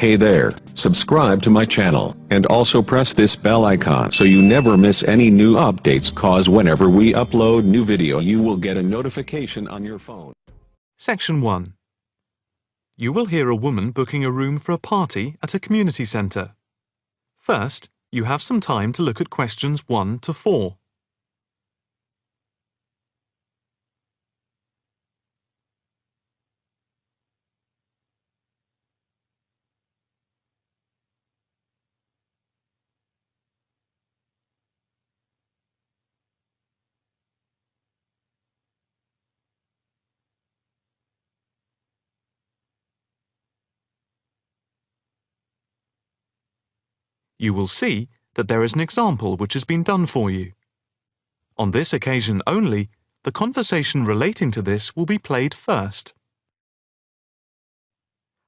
Hey there, subscribe to my channel, and also press this bell icon so you never miss any new updates, cause whenever we upload new video you will get a notification on your phone. Section 1. You will hear a woman booking a room for a party at a community centre. First, you have some time to look at questions 1 to 4. You will see that there is an example which has been done for you. On this occasion only, the conversation relating to this will be played first.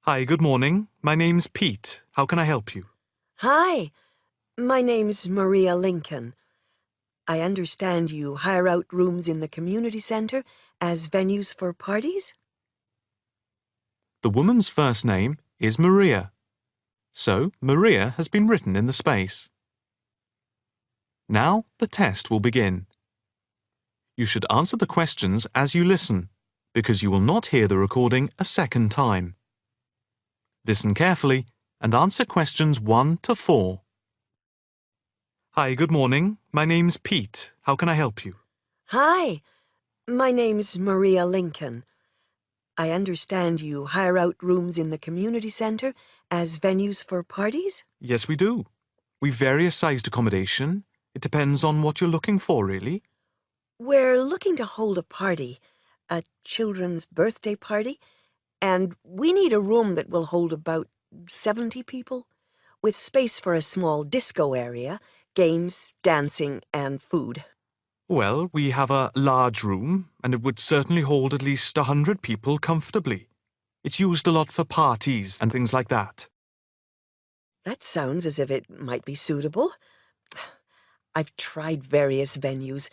Hi, good morning. My name's Pete. How can I help you? Hi, my name's Maria Lincoln. I understand you hire out rooms in the community center as venues for parties? The woman's first name is Maria, so Maria has been written in the space. Now the test will begin. You should answer the questions as you listen, because you will not hear the recording a second time. Listen carefully and answer questions 1 to 4. Hi, good morning. My name's Pete. How can I help you? Hi, my name's Maria Lincoln. I understand you hire out rooms in the community center as venues for parties? Yes, we do. We've various sized accommodation. It depends on what you're looking for, really. We're looking to hold a party, a children's birthday party, and we need a room that will hold about 70 people, with space for a small disco area, games, dancing, and food. Well, we have a large room, and it would certainly hold at least 100 people comfortably. It's used a lot for parties and things like that. That sounds as if it might be suitable. I've tried various venues,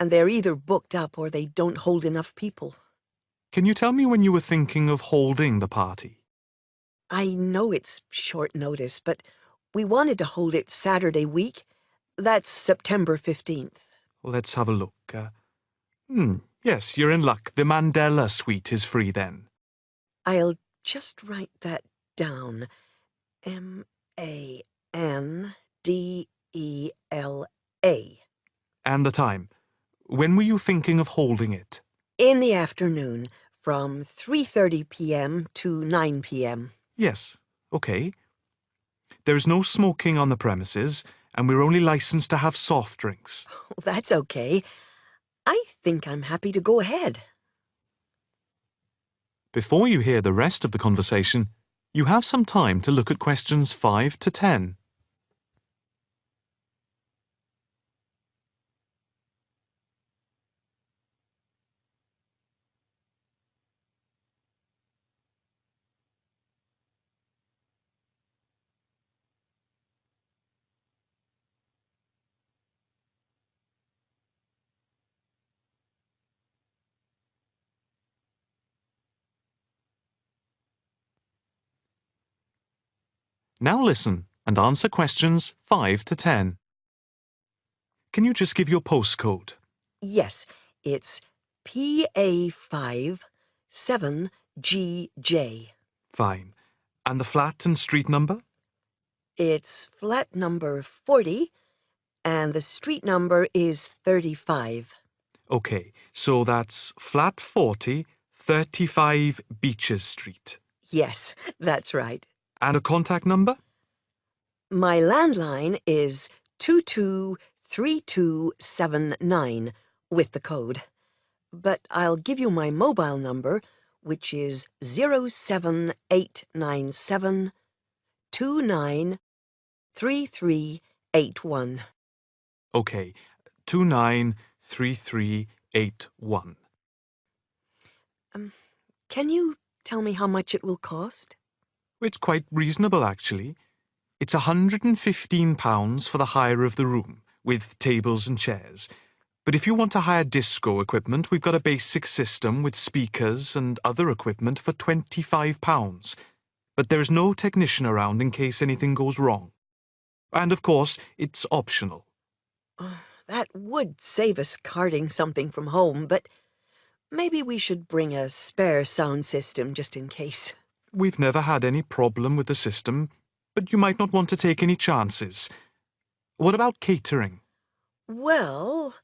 and they're either booked up or they don't hold enough people. Can you tell me when you were thinking of holding the party? I know it's short notice, but we wanted to hold it Saturday week. That's September 15th. Let's have a look. Yes, you're in luck. The Mandela suite is free then. I'll just write that down. Mandela. And the time. When were you thinking of holding it? In the afternoon, from 3:30 p.m. to 9 p.m. Yes, okay. There is no smoking on the premises, and we're only licensed to have soft drinks. That's okay. I think I'm happy to go ahead. Before you hear the rest of the conversation, you have some time to look at questions 5 to 10. Now listen and answer questions 5 to 10. Can you just give your postcode? Yes, it's PA5 7GJ. Fine. And the flat and street number? It's flat number 40, and the street number is 35. Okay, so that's flat 40, 35 Beaches Street. Yes, that's right. And a contact number? My landline is 223279 with the code. But I'll give you my mobile number, which is 07897 293381. Okay, 293381. Can you tell me how much it will cost? It's quite reasonable, actually. It's £115 for the hire of the room, with tables and chairs. But if you want to hire disco equipment, we've got a basic system with speakers and other equipment for £25. but there is no technician around in case anything goes wrong. And of course, it's optional. Oh, that would save us carting something from home, but maybe we should bring a spare sound system just in case. We've never had any problem with the system, but you might not want to take any chances. What about catering? Well,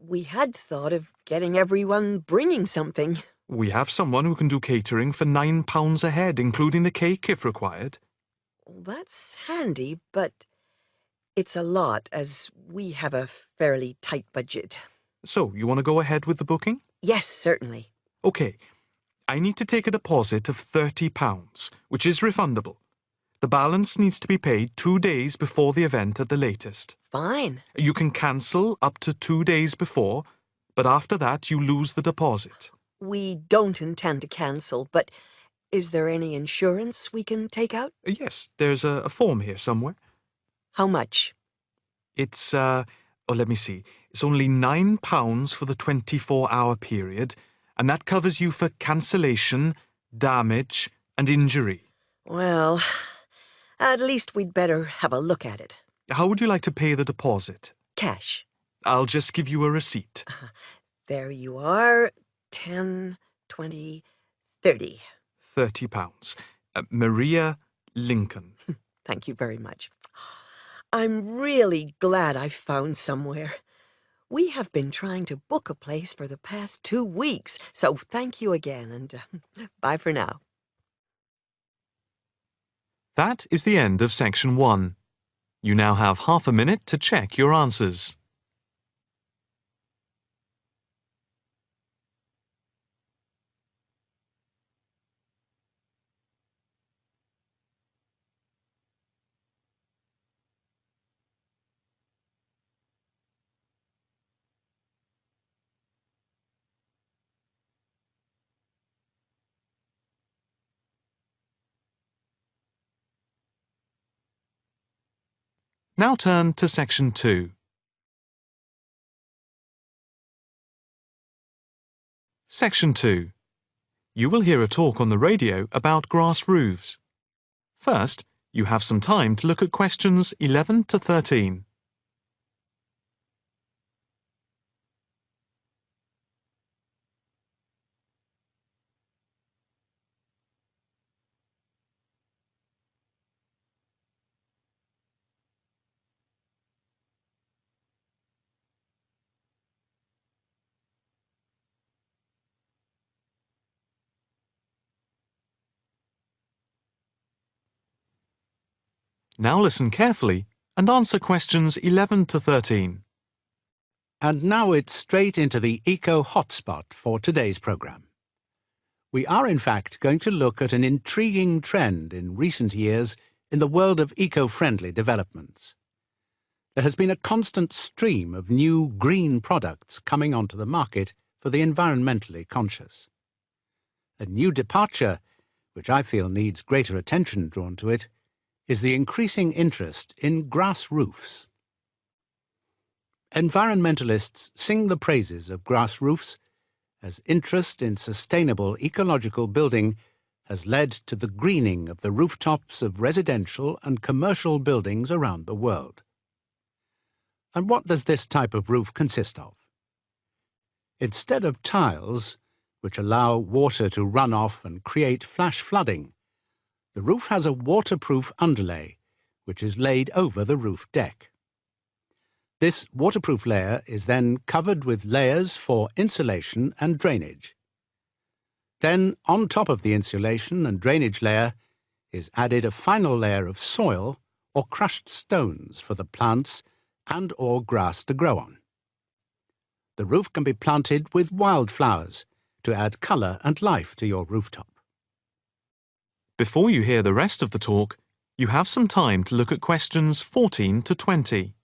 we had thought of getting everyone bringing something. We have someone who can do catering for £9 a head, including the cake if required. That's handy, but it's a lot as we have a fairly tight budget. So, you want to go ahead with the booking? Yes, certainly. OK. I need to take a deposit of £30, which is refundable. The balance needs to be paid 2 days before the event at the latest. Fine. You can cancel up to 2 days before, but after that you lose the deposit. We don't intend to cancel, but is there any insurance we can take out? Yes, there's a form here somewhere. How much? It's, let me see. It's only £9 for the 24-hour period, and that covers you for cancellation, damage, and injury. Well, at least we'd better have a look at it. How would you like to pay the deposit? Cash. I'll just give you a receipt. There you are. 10, 20, 30. £30. Maria Lincoln. Thank you very much. I'm really glad I found somewhere. We have been trying to book a place for the past 2 weeks, so thank you again, and bye for now. That is the end of section 1. You now have half a minute to check your answers. Now turn to section 2. Section 2. You will hear a talk on the radio about grass roofs. First, you have some time to look at questions 11 to 13. Now listen carefully and answer questions 11 to 13. And now it's straight into the Eco Hotspot for today's programme. We are in fact going to look at an intriguing trend in recent years in the world of eco-friendly developments. There has been a constant stream of new green products coming onto the market for the environmentally conscious. A new departure, which I feel needs greater attention drawn to it, is the increasing interest in grass roofs. Environmentalists sing the praises of grass roofs as interest in sustainable ecological building has led to the greening of the rooftops of residential and commercial buildings around the world. And what does this type of roof consist of? Instead of tiles, which allow water to run off and create flash flooding, the roof has a waterproof underlay, which is laid over the roof deck. This waterproof layer is then covered with layers for insulation and drainage. Then, on top of the insulation and drainage layer, is added a final layer of soil or crushed stones for the plants and/or grass to grow on. The roof can be planted with wildflowers to add colour and life to your rooftop. Before you hear the rest of the talk, you have some time to look at questions 14 to 20.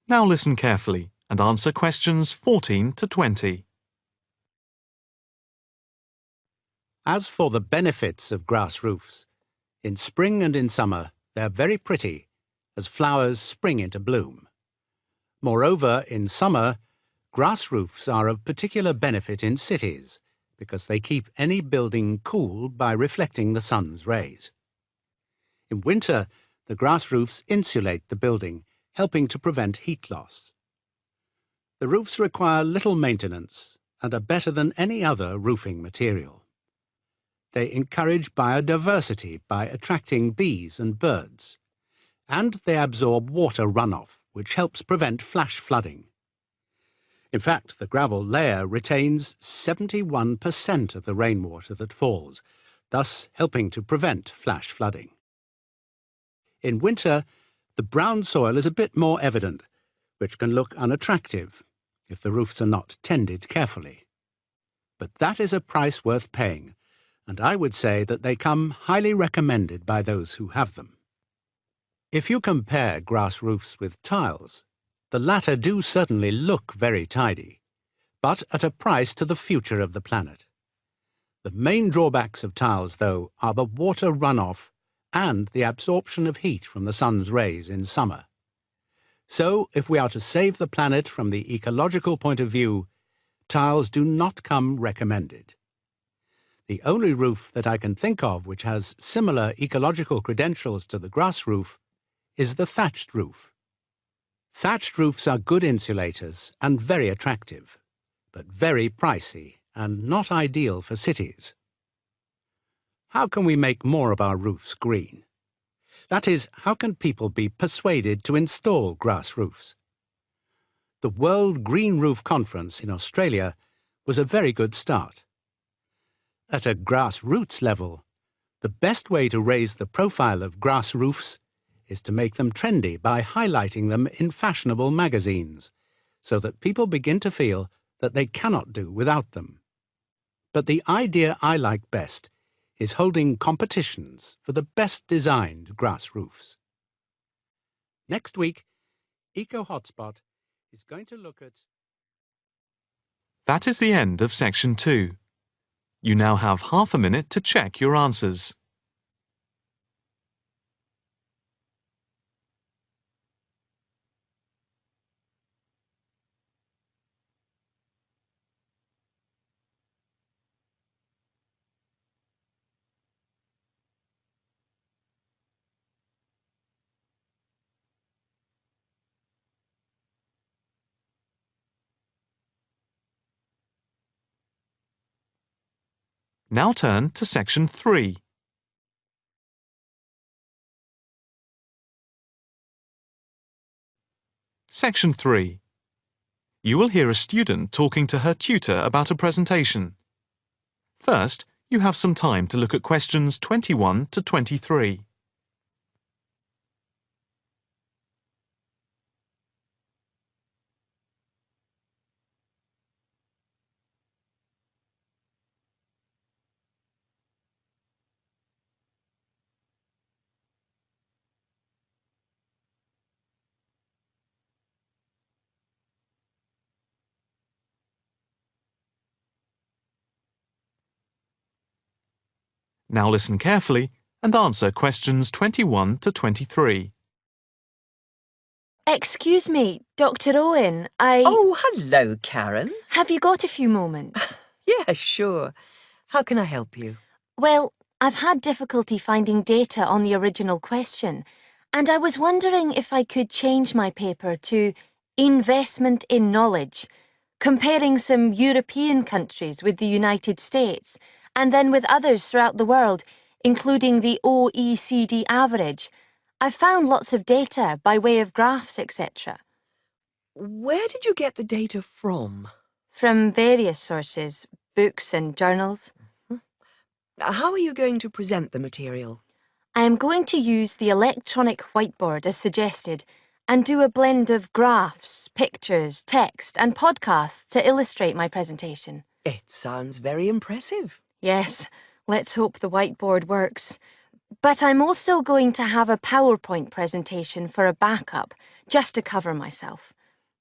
Now listen carefully and answer questions 14 to 20. As for the benefits of grass roofs, in spring and in summer they're very pretty as flowers spring into bloom. Moreover, in summer, grass roofs are of particular benefit in cities because they keep any building cool by reflecting the sun's rays. In winter, the grass roofs insulate the building, helping to prevent heat loss. The roofs require little maintenance and are better than any other roofing material. They encourage biodiversity by attracting bees and birds, and they absorb water runoff, which helps prevent flash flooding. In fact, the gravel layer retains 71% of the rainwater that falls, thus helping to prevent flash flooding. In winter, the brown soil is a bit more evident, which can look unattractive if the roofs are not tended carefully. But that is a price worth paying, and I would say that they come highly recommended by those who have them. If you compare grass roofs with tiles, the latter do certainly look very tidy, but at a price to the future of the planet. The main drawbacks of tiles, though, are the water runoff and the absorption of heat from the sun's rays in summer. So, if we are to save the planet from the ecological point of view, tiles do not come recommended. The only roof that I can think of which has similar ecological credentials to the grass roof is the thatched roof. Thatched roofs are good insulators and very attractive, but very pricey and not ideal for cities. How can we make more of our roofs green? That is, how can people be persuaded to install grass roofs? The World Green Roof Conference in Australia was a very good start. At a grassroots level, the best way to raise the profile of grass roofs is to make them trendy by highlighting them in fashionable magazines, so that people begin to feel that they cannot do without them. But the idea I like best is holding competitions for the best designed grass roofs. Next week, Eco Hotspot is going to look at... That is the end of section 2. You now have half a minute to check your answers. Now turn to section 3. Section 3. You will hear a student talking to her tutor about a presentation. First, you have some time to look at questions 21 to 23. Now listen carefully and answer questions 21 to 23. Excuse me, Dr. Owen, Oh, hello, Karen. Have you got a few moments? Yeah, sure. How can I help you? Well, I've had difficulty finding data on the original question, and I was wondering if I could change my paper to Investment in Knowledge, comparing some European countries with the United States, and then with others throughout the world, including the OECD average. I found lots of data by way of graphs, etc. Where did you get the data from? From various sources, books and journals. How are you going to present the material? I am going to use the electronic whiteboard as suggested and do a blend of graphs, pictures, text and podcasts to illustrate my presentation. It sounds very impressive. Yes, let's hope the whiteboard works. But I'm also going to have a PowerPoint presentation for a backup just to cover myself.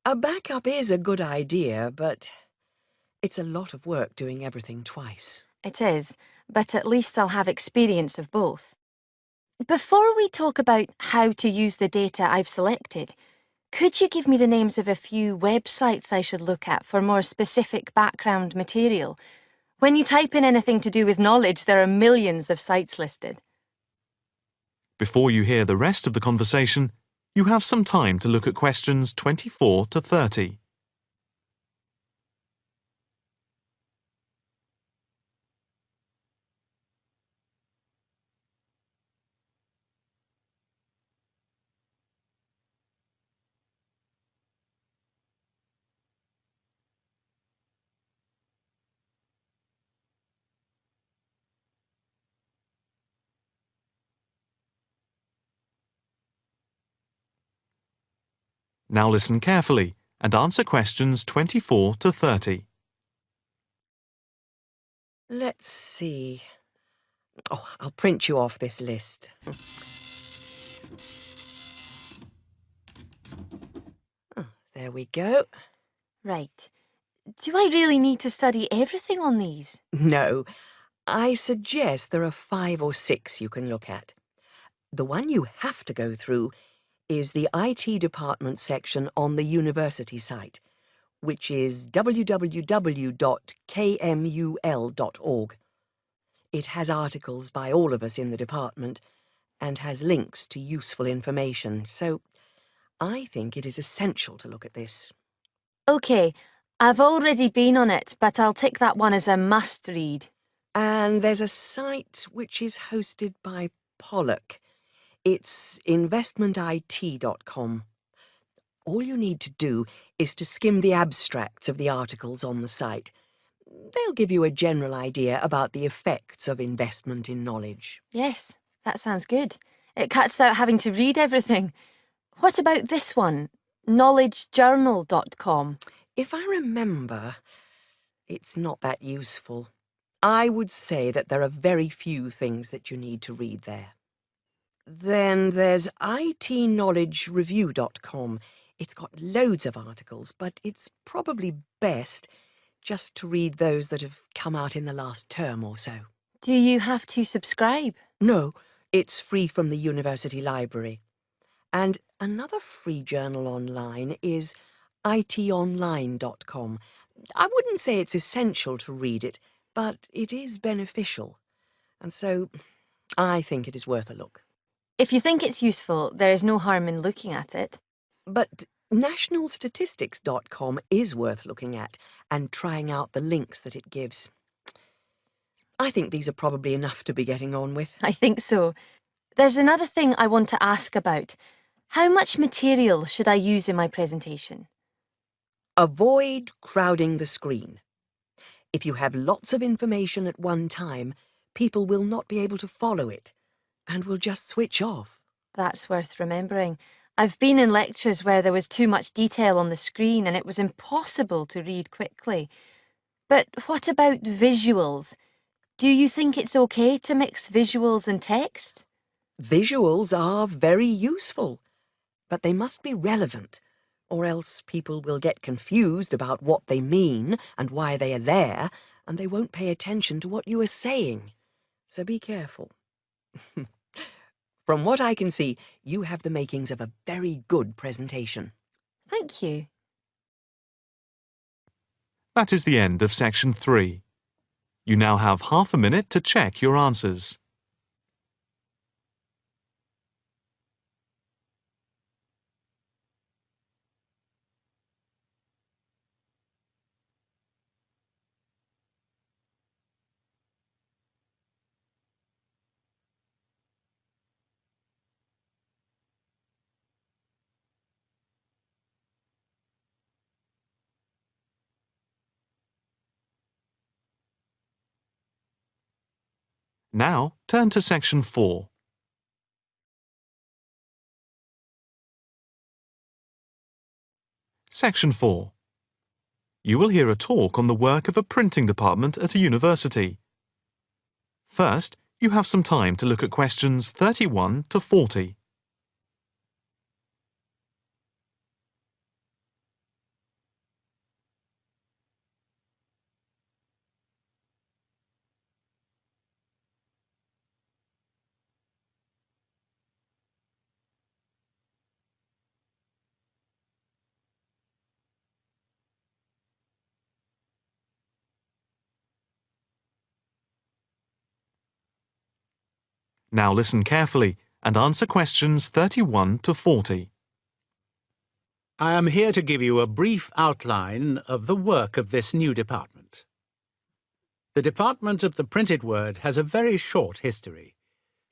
A backup is a good idea, but it's a lot of work doing everything twice. It is, but at least I'll have experience of both. Before we talk about how to use the data I've selected, could you give me the names of a few websites I should look at for more specific background material? When you type in anything to do with knowledge, there are millions of sites listed. Before you hear the rest of the conversation, you have some time to look at questions 24 to 30. Now listen carefully and answer questions 24 to 30. Let's see. Oh, I'll print you off this list. Oh, there we go. Right. Do I really need to study everything on these? No, I suggest there are 5 or 6 you can look at. The one you have to go through is the IT department section on the university site, which is www.kmul.org. It has articles by all of us in the department and has links to useful information, so I think it is essential to look at this. OK, I've already been on it, but I'll tick that one as a must-read. And there's a site which is hosted by Pollock. It's investmentit.com. All you need to do is to skim the abstracts of the articles on the site. They'll give you a general idea about the effects of investment in knowledge. Yes, that sounds good. It cuts out having to read everything. What about this one? knowledgejournal.com. If I remember, it's not that useful. I would say that there are very few things that you need to read there. Then there's itknowledgereview.com. It's got loads of articles, but it's probably best just to read those that have come out in the last term or so. Do you have to subscribe? No, it's free from the university library. And another free journal online is itonline.com. I wouldn't say it's essential to read it, but it is beneficial. And so I think it is worth a look. If you think it's useful, there is no harm in looking at it. But nationalstatistics.com is worth looking at and trying out the links that it gives. I think these are probably enough to be getting on with. I think so. There's another thing I want to ask about. How much material should I use in my presentation? Avoid crowding the screen. If you have lots of information at one time, people will not be able to follow it and will just switch off. That's worth remembering. I've been in lectures where there was too much detail on the screen and it was impossible to read quickly. But what about visuals? Do you think it's okay to mix visuals and text? Visuals are very useful, but they must be relevant, or else people will get confused about what they mean and why they are there, and they won't pay attention to what you are saying. So be careful. From what I can see, you have the makings of a very good presentation. Thank you. That is the end of section 3. You now have half a minute to check your answers. Now turn to section 4. Section 4. You will hear a talk on the work of a printing department at a university. First, you have some time to look at questions 31 to 40. Now listen carefully and answer questions 31 to 40. I am here to give you a brief outline of the work of this new department. The Department of the Printed Word has a very short history,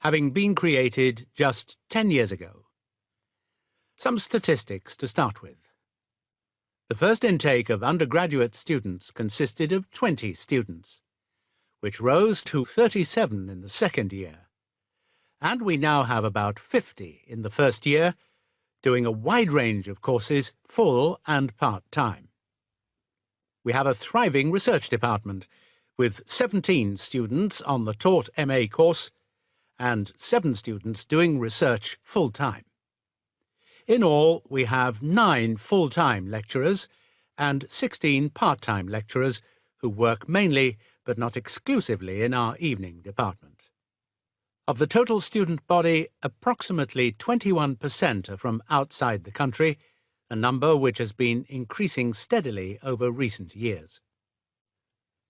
having been created just 10 years ago. Some statistics to start with. The first intake of undergraduate students consisted of 20 students, which rose to 37 in the second year. And we now have about 50 in the first year, doing a wide range of courses, full and part-time. We have a thriving research department, with 17 students on the taught MA course and 7 students doing research full-time. In all, we have 9 full-time lecturers and 16 part-time lecturers who work mainly, but not exclusively, in our evening department. Of the total student body, approximately 21% are from outside the country, a number which has been increasing steadily over recent years.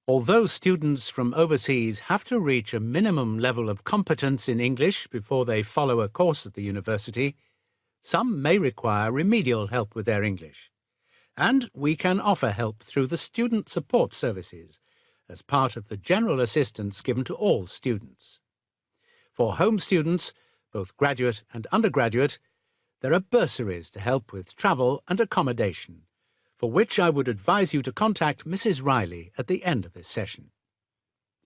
Although students from overseas have to reach a minimum level of competence in English before they follow a course at the university, some may require remedial help with their English, and we can offer help through the Student Support Services as part of the general assistance given to all students. For home students, both graduate and undergraduate, there are bursaries to help with travel and accommodation, for which I would advise you to contact Mrs. Riley at the end of this session.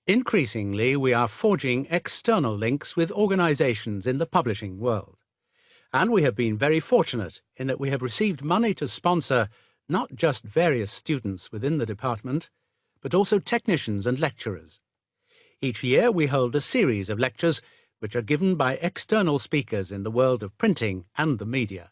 Increasingly, we are forging external links with organisations in the publishing world, and we have been very fortunate in that we have received money to sponsor not just various students within the department, but also technicians and lecturers. Each year we hold a series of lectures which are given by external speakers in the world of printing and the media.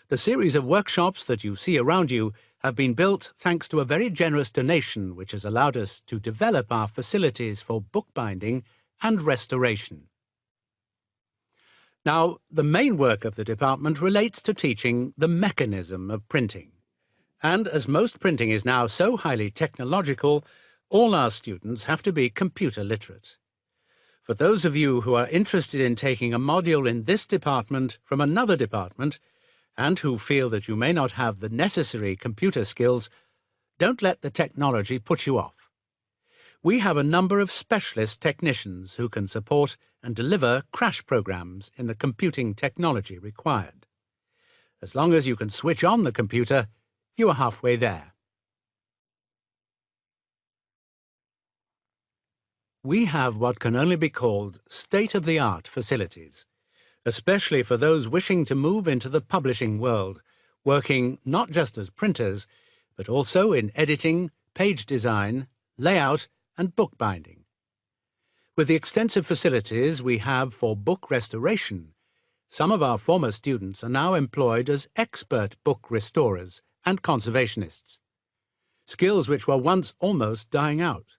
The series of workshops that you see around you have been built thanks to a very generous donation which has allowed us to develop our facilities for bookbinding and restoration. Now, the main work of the department relates to teaching the mechanism of printing. And as most printing is now so highly technological, all our students have to be computer literate. For those of you who are interested in taking a module in this department from another department, and who feel that you may not have the necessary computer skills, don't let the technology put you off. We have a number of specialist technicians who can support and deliver crash programs in the computing technology required. As long as you can switch on the computer, you are halfway there. We have what can only be called state-of-the-art facilities, especially for those wishing to move into the publishing world, working not just as printers, but also in editing, page design, layout, and bookbinding. With the extensive facilities we have for book restoration, some of our former students are now employed as expert book restorers and conservationists, skills which were once almost dying out.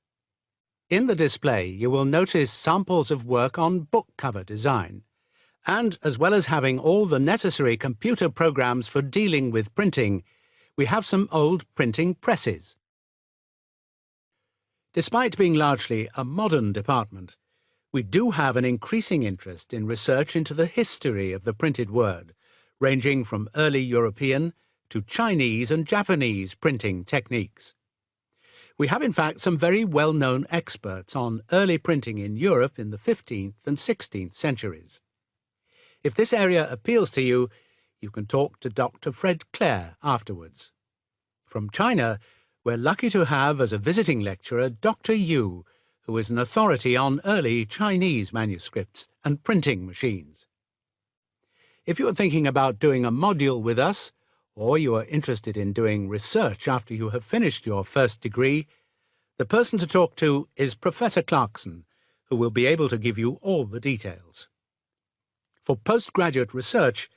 In the display, you will notice samples of work on book cover design, and as well as having all the necessary computer programs for dealing with printing, we have some old printing presses. Despite being largely a modern department, we do have an increasing interest in research into the history of the printed word, ranging from early European to Chinese and Japanese printing techniques. We have in fact some very well-known experts on early printing in Europe in the 15th and 16th centuries. If this area appeals to you, you can talk to Dr. Fred Clare afterwards. From China, we're lucky to have as a visiting lecturer Dr. Yu, who is an authority on early Chinese manuscripts and printing machines. If you are thinking about doing a module with us, or you are interested in doing research after you have finished your first degree, the person to talk to is Professor Clarkson, who will be able to give you all the details. For postgraduate research,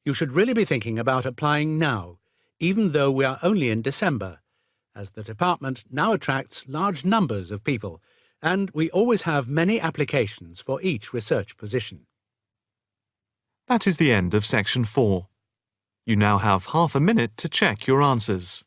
you should really be thinking about applying now, even though we are only in December, as the department now attracts large numbers of people, and we always have many applications for each research position. That is the end of section 4. You now have half a minute to check your answers.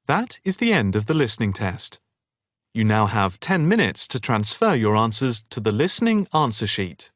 That is the end of the listening test. You now have 10 minutes to transfer your answers to the listening answer sheet.